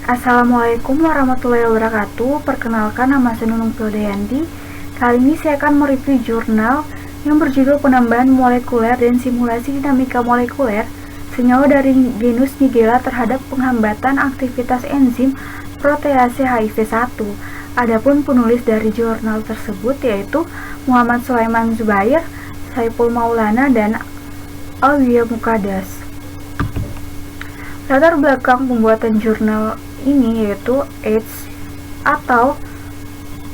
Assalamualaikum warahmatullahi wabarakatuh. Perkenalkan, nama saya Nunung Piodayanti. Kali ini saya akan mereview jurnal yang berjudul Penambahan Molekuler dan Simulasi Dinamika Molekuler Senyawa dari genus Nigella terhadap penghambatan aktivitas enzim protease HIV1. Adapun penulis dari jurnal tersebut yaitu Muhammad Sulaiman Zubair, Saiful Maulana, dan Alwiya Muqaddas. Latar belakang pembuatan jurnal ini yaitu AIDS atau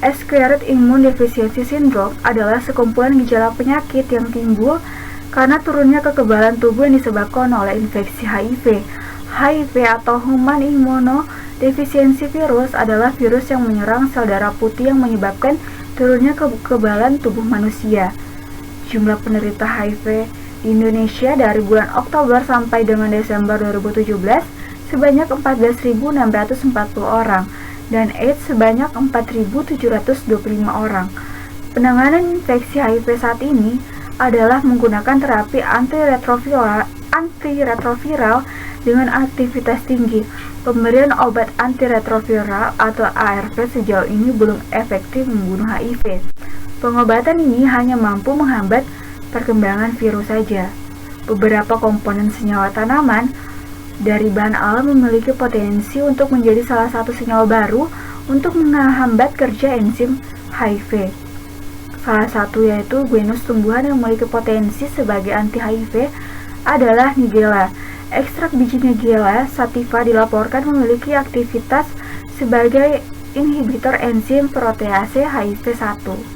Acquired Immune Deficiency Syndrome adalah sekumpulan gejala penyakit yang timbul karena turunnya kekebalan tubuh yang disebabkan oleh infeksi HIV. HIV atau Human Immunodeficiency Virus adalah virus yang menyerang sel darah putih yang menyebabkan turunnya kekebalan tubuh manusia. Jumlah penderita HIV di Indonesia dari bulan Oktober sampai dengan Desember 2017 sebanyak 14.640 orang dan AIDS sebanyak 4.725 orang. Penanganan infeksi HIV saat ini adalah menggunakan terapi antiretroviral dengan aktivitas tinggi. Pemberian obat antiretroviral atau ARV sejauh ini belum efektif membunuh HIV. Pengobatan ini hanya mampu menghambat perkembangan virus saja. Beberapa komponen senyawa tanaman dari bahan alam memiliki potensi untuk menjadi salah satu senyawa baru untuk menghambat kerja enzim HIV. Salah satu yaitu genus tumbuhan yang memiliki potensi sebagai anti-HIV adalah Nigella. Ekstrak biji Nigella sativa dilaporkan memiliki aktivitas sebagai inhibitor enzim protease HIV1.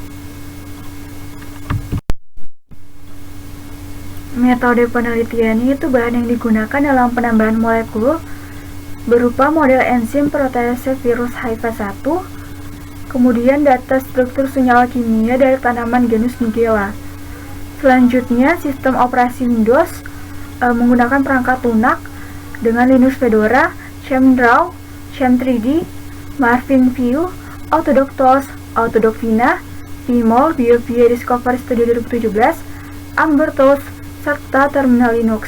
Metode penelitiannya itu bahan yang digunakan dalam penambahan molekul berupa model enzim protease virus HIV1, kemudian data struktur senyawa kimia dari tanaman genus Nigella. Selanjutnya, sistem operasi Windows menggunakan perangkat lunak dengan Linux Fedora, ChemDraw, Chem3D, Marvin View, Autodoc Tools, Autodoc Vina, Vmol, BioVia Discovery Studio 2017, Amber Tools, serta terminal Linux.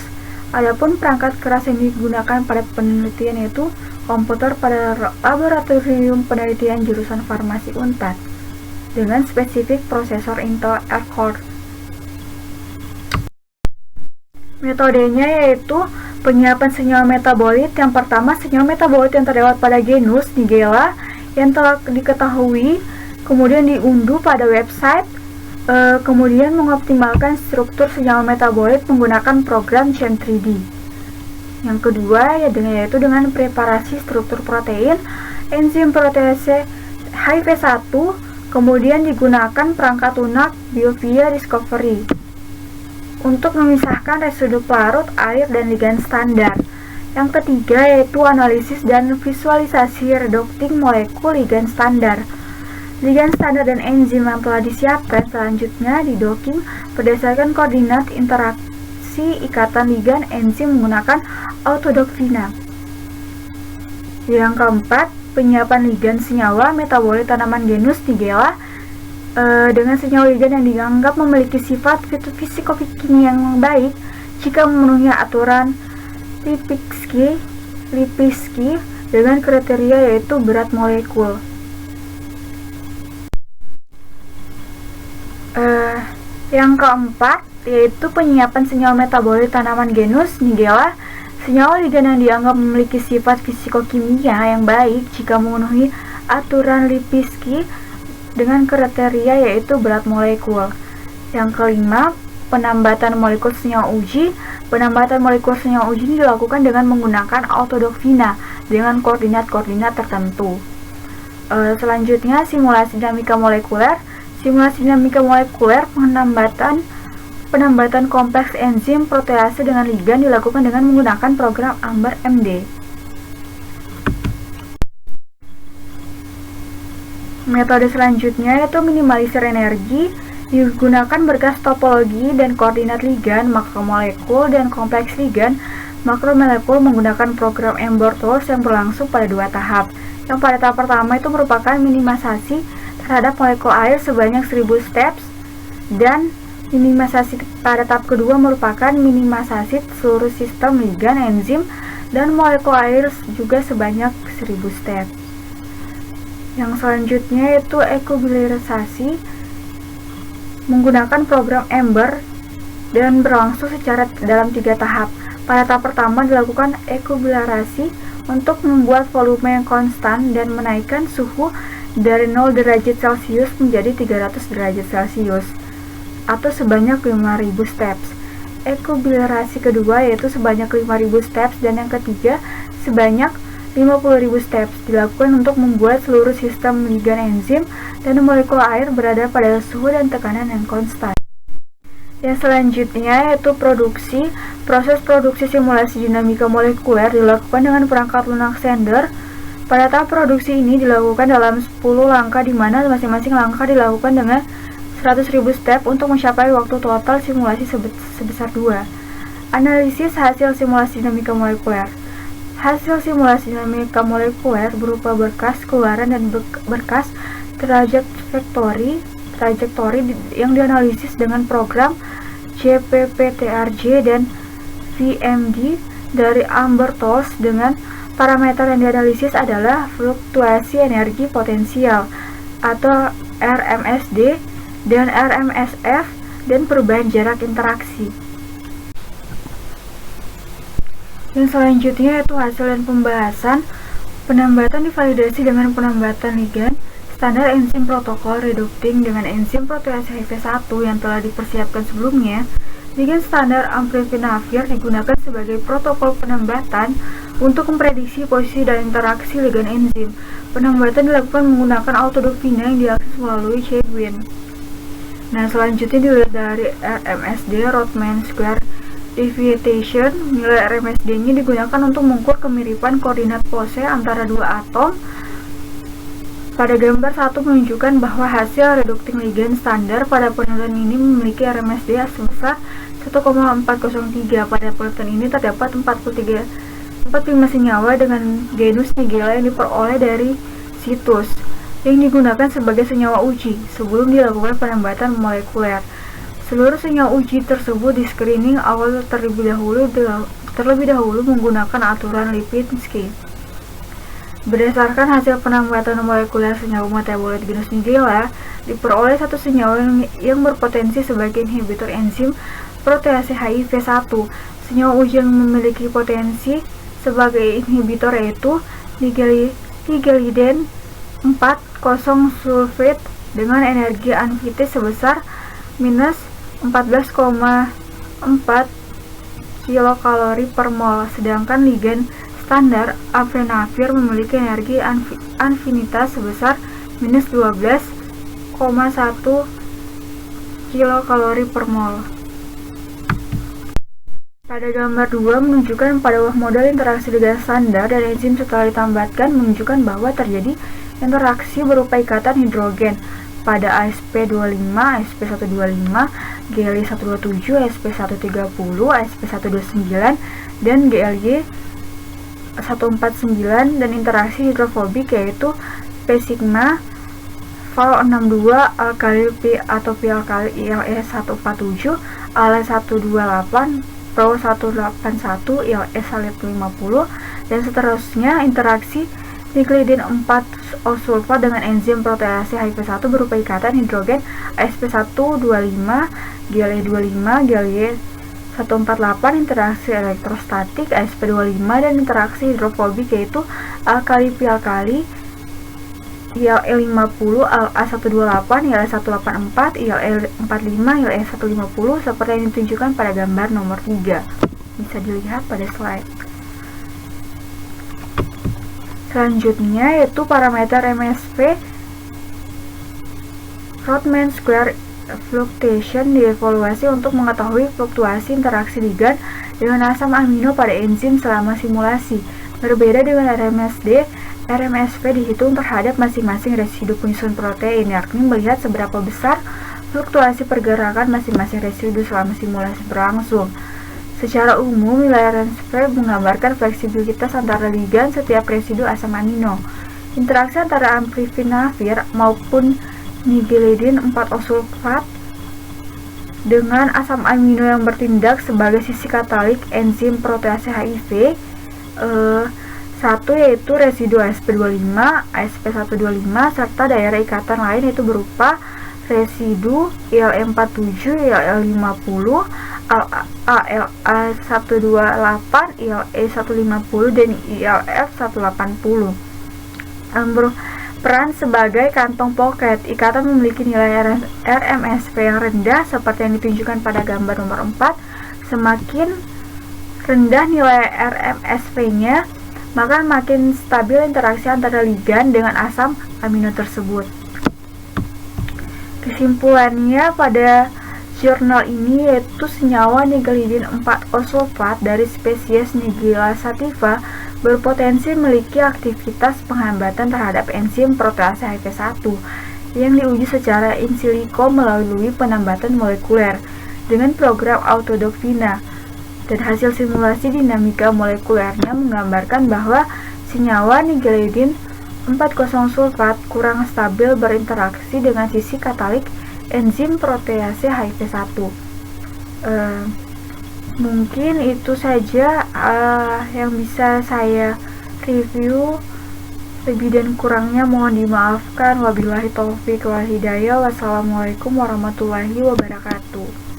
Adapun perangkat keras yang digunakan pada penelitian yaitu komputer pada laboratorium penelitian jurusan farmasi Unpad dengan spesifik prosesor Intel Core. Metodenya yaitu penyiapan senyawa metabolit. Yang pertama, senyawa metabolit yang terdapat pada genus Nigella yang telah diketahui kemudian diunduh pada website. Kemudian mengoptimalkan struktur senyawa metabolit menggunakan program Chem3D. Yang kedua yaitu dengan preparasi struktur protein enzim protease HIV1, kemudian digunakan perangkat lunak BioVia Discovery untuk memisahkan residu pelarut, air, dan ligan standar. Yang ketiga yaitu analisis dan visualisasi reducing molekul ligan standar. Ligan standar dan enzim yang telah disiapkan selanjutnya didocking berdasarkan koordinat interaksi ikatan ligan enzim menggunakan Autodoc Vina. Yang keempat, penyiapan ligan senyawa metabolit tanaman genus Nigella dengan senyawa ligan yang dianggap memiliki sifat fisikokimia yang baik jika memenuhi aturan Lipinski dengan kriteria yaitu berat molekul. Yang keempat yaitu penyiapan senyawa metabolit tanaman genus Nigella. Senyawa ligan yang dianggap memiliki sifat fisikokimia yang baik jika memenuhi aturan Lipinski dengan kriteria yaitu berat molekul. Yang kelima, penambatan molekul senyawa uji. Penambatan molekul senyawa uji dilakukan dengan menggunakan Autodoc Vina dengan koordinat-koordinat tertentu. Selanjutnya, simulasi dinamika molekuler. Simulasi dinamika molekuler penambatan kompleks enzim protease dengan ligan dilakukan dengan menggunakan program Amber MD. Metode selanjutnya yaitu minimalisir energi. Digunakan berkas topologi dan koordinat ligan, makromolekul, dan kompleks ligan makromolekul menggunakan program Amber Tools yang berlangsung pada 2 tahap. Yang pada tahap pertama itu merupakan minimalisasi terhadap molekul air sebanyak 1000 steps, dan minimalisasi pada tahap kedua merupakan minimalisasi seluruh sistem ligan enzim dan molekul air juga sebanyak 1000 step. Yang selanjutnya yaitu ekobilarisasi menggunakan program Ember dan berlangsung dalam 3 tahap. Pada tahap pertama dilakukan ekobilarisasi untuk membuat volume yang konstan dan menaikkan suhu dari 0 derajat Celcius menjadi 300 derajat Celcius atau sebanyak 5000 steps. Ekobilarisasi kedua yaitu sebanyak 5000 steps dan yang ketiga sebanyak 50.000 steps dilakukan untuk membuat seluruh sistem ligan enzim dan molekul air berada pada suhu dan tekanan yang konstan. Yang selanjutnya yaitu produksi. Proses produksi simulasi dinamika molekuler dilakukan dengan perangkat lunak Sander. Pada tahap produksi ini dilakukan dalam 10 langkah di mana masing-masing langkah dilakukan dengan 100.000 step untuk mencapai waktu total simulasi sebesar 2. Analisis hasil simulasi dinamika molekuler. Hasil simulasi dinamika molekuler berupa berkas keluaran dan berkas trajektori yang dianalisis dengan program JPPTRJ dan VMD dari Amber Tools. Dengan parameter yang dianalisis adalah fluktuasi energi potensial atau RMSD dan RMSF dan perubahan jarak interaksi. Yang selanjutnya yaitu hasil dan pembahasan. Penambatan divalidasi dengan penambatan ligan standar enzim protokol reducting dengan enzim protease HIV1 yang telah dipersiapkan sebelumnya. Ligan standar amprevinavir digunakan sebagai protokol penambatan untuk memprediksi posisi dan interaksi ligan enzim. Penambatan dilakukan menggunakan autodopina yang diakses melalui Chegwin. Nah, selanjutnya dilihat dari RMSD, Rodman Square Deviation. Nilai RMSD-nya digunakan untuk mengukur kemiripan koordinat pose antara dua atom. Pada gambar 1 menunjukkan bahwa hasil reducting ligand standar pada penelitian ini memiliki RMSD sebesar 1,403. Pada penelitian ini terdapat 45 senyawa dengan genus Nigella yang diperoleh dari situs yang digunakan sebagai senyawa uji sebelum dilakukan penambatan molekuler. Seluruh senyawa uji tersebut di screening awal terlebih dahulu menggunakan aturan Lipinski. Berdasarkan hasil penambatan molekuler senyawa metabolit genus Nigella, diperoleh satu senyawa yang berpotensi sebagai inhibitor enzim protease HIV1. Senyawa uji yang memiliki potensi sebagai inhibitor yaitu nigelliden 4,0 sulfate dengan energi anfitis sebesar minus 14,4 kilokalori per mol, sedangkan ligan standar amprevinavir memiliki energi afinitas sebesar minus 12,1 kilokalori per mol. Pada gambar 2 menunjukkan pada model interaksi ligan standar dan enzim setelah ditambahkan menunjukkan bahwa terjadi interaksi berupa ikatan hidrogen pada AsP25, AsP125, Gly127, Sp130, Sp129, dan Gly149 dan interaksi hidrofobik yaitu P-sigma, Val62, alkali P atau pi alkali ILE147, Ale128, Pro181, ILE150, dan seterusnya. Interaksi niklidin 4-O sulfat dengan enzim protease HIV1 berupa ikatan hidrogen Sp125, Gly25, Gly148, interaksi elektrostatik Sp25 dan interaksi hidrofobik yaitu alkali pi alkali ILE50, A128, ILE184, ILE45, ILE150 seperti yang ditunjukkan pada gambar nomor 3. Bisa dilihat pada slide. Selanjutnya yaitu parameter MSV Rodman Square Fluctuation dievaluasi untuk mengetahui fluktuasi interaksi ligan dengan asam amino pada enzim selama simulasi. Berbeda dengan RMSD, RMSV dihitung terhadap masing-masing residu penyusun protein, yakni melihat seberapa besar fluktuasi pergerakan masing-masing residu selama simulasi berlangsung. Secara umum, nilai RMSV menggambarkan fleksibilitas antara ligan setiap residu asam amino. Interaksi antara amprevinavir maupun nigellidin 4-O sulfat dengan asam amino yang bertindak sebagai sisi katalik enzim protease HIV Satu yaitu residu AsP25, AsP125, serta daerah ikatan lain yaitu berupa residu ILE47, ILE50, ALA128, ILE150, dan ILF180. Peran sebagai kantong pocket. Ikatan memiliki nilai RMSP yang rendah seperti yang ditunjukkan pada gambar nomor 4. Semakin rendah nilai RMSP-nya, maka makin stabil interaksi antara ligan dengan asam amino tersebut. Kesimpulannya pada jurnal ini yaitu senyawa nigelidin 4-O sulfat dari spesies Nigella sativa berpotensi memiliki aktivitas penghambatan terhadap enzim protease HP1 yang diuji secara in silico melalui penambatan molekuler dengan program Autodoc-Vina. Dan hasil simulasi dinamika molekulernya menggambarkan bahwa senyawa nigelidin 4-O sulfat kurang stabil berinteraksi dengan sisi katalik enzim protease HP1. Mungkin itu saja yang bisa saya review. Lebih dan kurangnya mohon dimaafkan. Wabillahi taufiq wal hidayah. Wassalamualaikum warahmatullahi wabarakatuh.